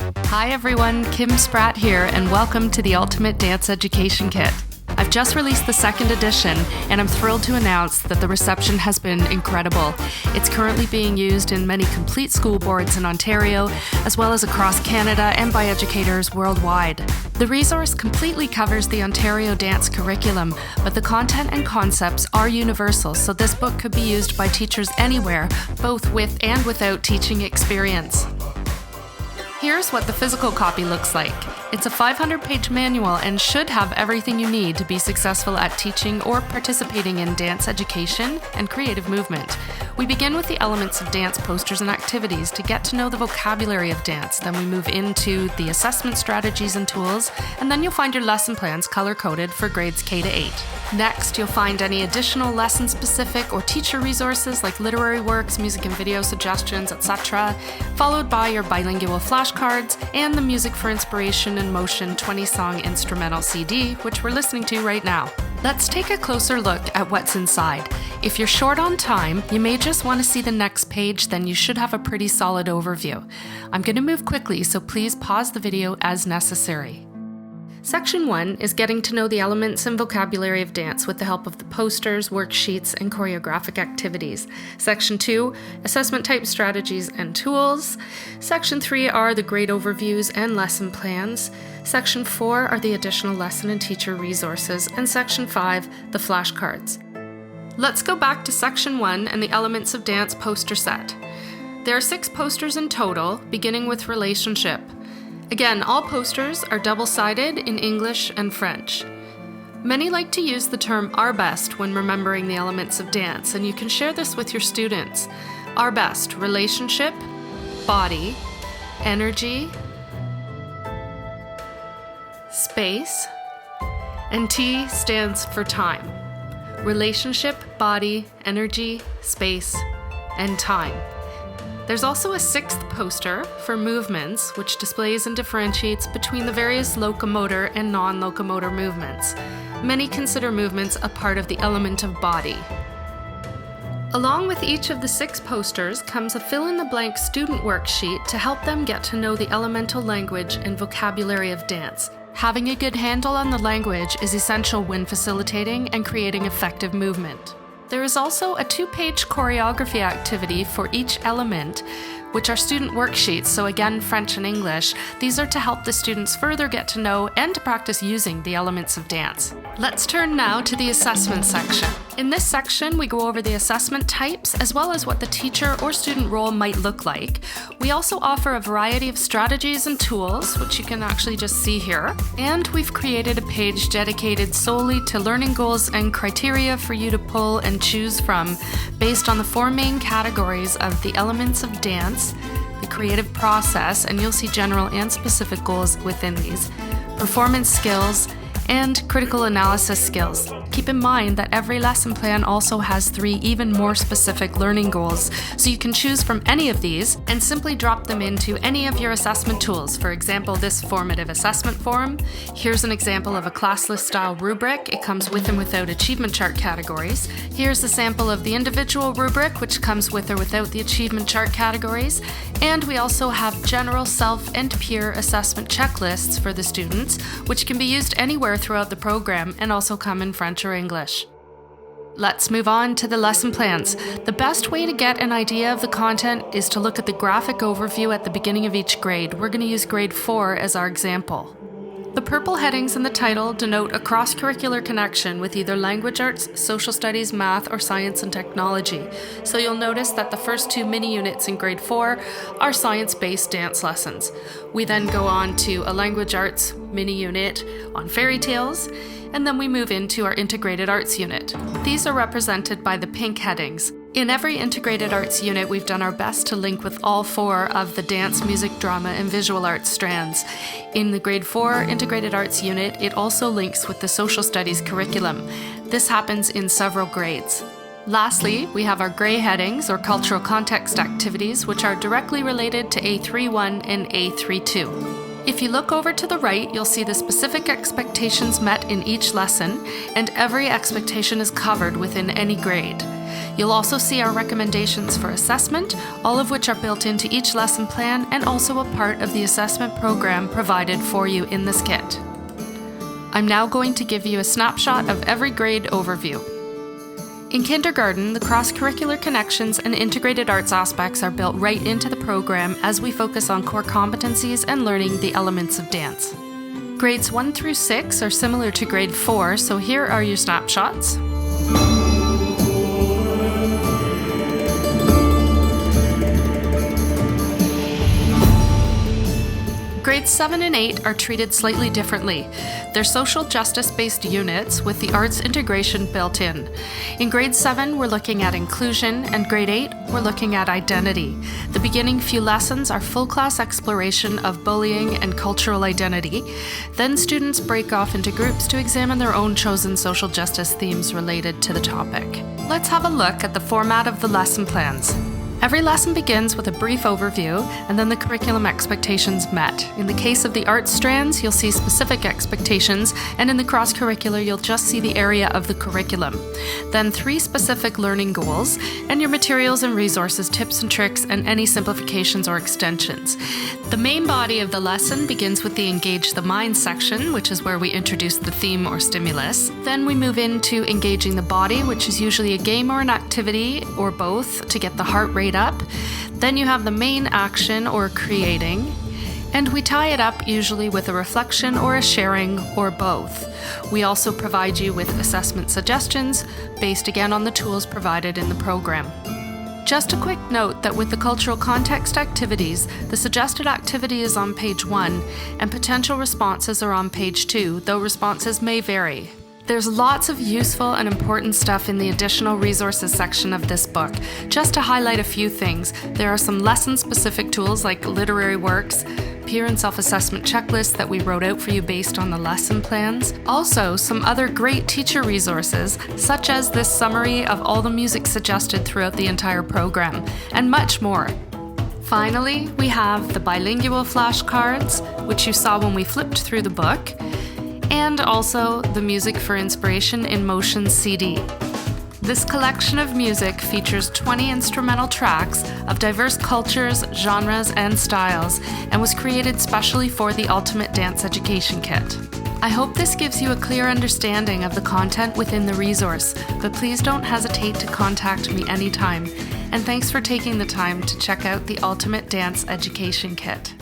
Hi everyone, Kim Spratt here, and welcome to the Ultimate Dance Education Kit. I've just released the second edition, and I'm thrilled to announce that the reception has been incredible. It's currently being used in many complete school boards in Ontario, as well as across Canada and by educators worldwide. The resource completely covers the Ontario dance curriculum, but the content and concepts are universal, so this book could be used by teachers anywhere, both with and without teaching experience. Here's what the physical copy looks like. It's a 500-page manual and should have everything you need to be successful at teaching or participating in dance education and creative movement. We begin with the elements of dance posters and activities to get to know the vocabulary of dance. Then we move into the assessment strategies and tools, and then you'll find your lesson plans color-coded for grades K to 8. Next, you'll find any additional lesson-specific or teacher resources like literary works, music and video suggestions, etc., followed by your bilingual flashcards and the Music for Inspiration and Motion 20-song instrumental CD, which we're listening to right now. Let's take a closer look at what's inside. If you're short on time, you may just want to see the next page, then you should have a pretty solid overview. I'm going to move quickly, so please pause the video as necessary. Section 1 is getting to know the elements and vocabulary of dance with the help of the posters, worksheets, and choreographic activities. Section 2, assessment type strategies and tools. Section 3 are the grade overviews and lesson plans. Section 4 are the additional lesson and teacher resources. And Section 5, the flashcards. Let's go back to Section 1 and the elements of dance poster set. There are 6 posters in total, beginning with relationship. Again, all posters are double-sided in English and French. Many like to use the term "our-best" when remembering the elements of dance, and you can share this with your students. Our-best: relationship, body, energy, space, and T stands for time. Relationship, body, energy, space, and time. There's also a 6th poster for movements, which displays and differentiates between the various locomotor and non-locomotor movements. Many consider movements a part of the element of body. Along with each of the 6 posters comes a fill-in-the-blank student worksheet to help them get to know the elemental language and vocabulary of dance. Having a good handle on the language is essential when facilitating and creating effective movement. There is also a 2-page choreography activity for each element, which are student worksheets, so again French and English. These are to help the students further get to know and to practice using the elements of dance. Let's turn now to the assessment section. In this section, we go over the assessment types as well as what the teacher or student role might look like. We also offer a variety of strategies and tools, which you can actually just see here. And we've created a page dedicated solely to learning goals and criteria for you to pull and choose from based on the 4 main categories of the elements of dance, the creative process, and you'll see general and specific goals within these, performance skills, and critical analysis skills. Keep in mind that every lesson plan also has 3 even more specific learning goals, so you can choose from any of these and simply drop them into any of your assessment tools. For example, this formative assessment form. Here's an example of a classless style rubric. It comes with and without achievement chart categories. Here's a sample of the individual rubric, which comes with or without the achievement chart categories. And we also have general self and peer assessment checklists for the students, which can be used anywhere throughout the program and also come in French or English. Let's move on to the lesson plans. The best way to get an idea of the content is to look at the graphic overview at the beginning of each grade. We're going to use grade 4 as our example. The purple headings in the title denote a cross-curricular connection with either language arts, social studies, math, or science and technology. So you'll notice that the first 2 mini units in grade 4 are science-based dance lessons. We then go on to a language arts mini unit on fairy tales, and then we move into our integrated arts unit. These are represented by the pink headings. In every integrated arts unit, we've done our best to link with all 4 of the dance, music, drama, and visual arts strands. In the grade 4 integrated arts unit, it also links with the social studies curriculum. This happens in several grades. Lastly, we have our gray headings or cultural context activities, which are directly related to A31 and A32. If you look over to the right, you'll see the specific expectations met in each lesson, and every expectation is covered within any grade. You'll also see our recommendations for assessment, all of which are built into each lesson plan and also a part of the assessment program provided for you in this kit. I'm now going to give you a snapshot of every grade overview. In kindergarten, the cross-curricular connections and integrated arts aspects are built right into the program as we focus on core competencies and learning the elements of dance. Grades 1 through 6 are similar to grade 4, so here are your snapshots. Grades 7 and 8 are treated slightly differently. They're social justice-based units with the arts integration built in. In grade 7, we're looking at inclusion, and grade 8, we're looking at identity. The beginning few lessons are full class exploration of bullying and cultural identity. Then students break off into groups to examine their own chosen social justice themes related to the topic. Let's have a look at the format of the lesson plans. Every lesson begins with a brief overview and then the curriculum expectations met. In the case of the arts strands, you'll see specific expectations, and in the cross-curricular, you'll just see the area of the curriculum. Then 3 specific learning goals, and your materials and resources, tips and tricks, and any simplifications or extensions. The main body of the lesson begins with the Engage the Mind section, which is where we introduce the theme or stimulus. Then we move into Engaging the Body, which is usually a game or an activity, or both, to get the heart rate up. Then you have the main action or creating, and we tie it up usually with a reflection or a sharing or both. We also provide you with assessment suggestions based again on the tools provided in the program. Just a quick note that with the cultural context activities, the suggested activity is on page 1 and potential responses are on page 2, though responses may vary. There's lots of useful and important stuff in the additional resources section of this book. Just to highlight a few things, there are some lesson-specific tools like literary works, peer and self-assessment checklists that we wrote out for you based on the lesson plans. Also, some other great teacher resources, such as this summary of all the music suggested throughout the entire program, and much more. Finally, we have the bilingual flashcards, which you saw when we flipped through the book, and also the Music for Inspiration in Motion CD. This collection of music features 20 instrumental tracks of diverse cultures, genres, and styles, and was created specially for the Ultimate Dance Education Kit. I hope this gives you a clear understanding of the content within the resource, but please don't hesitate to contact me anytime. And thanks for taking the time to check out the Ultimate Dance Education Kit.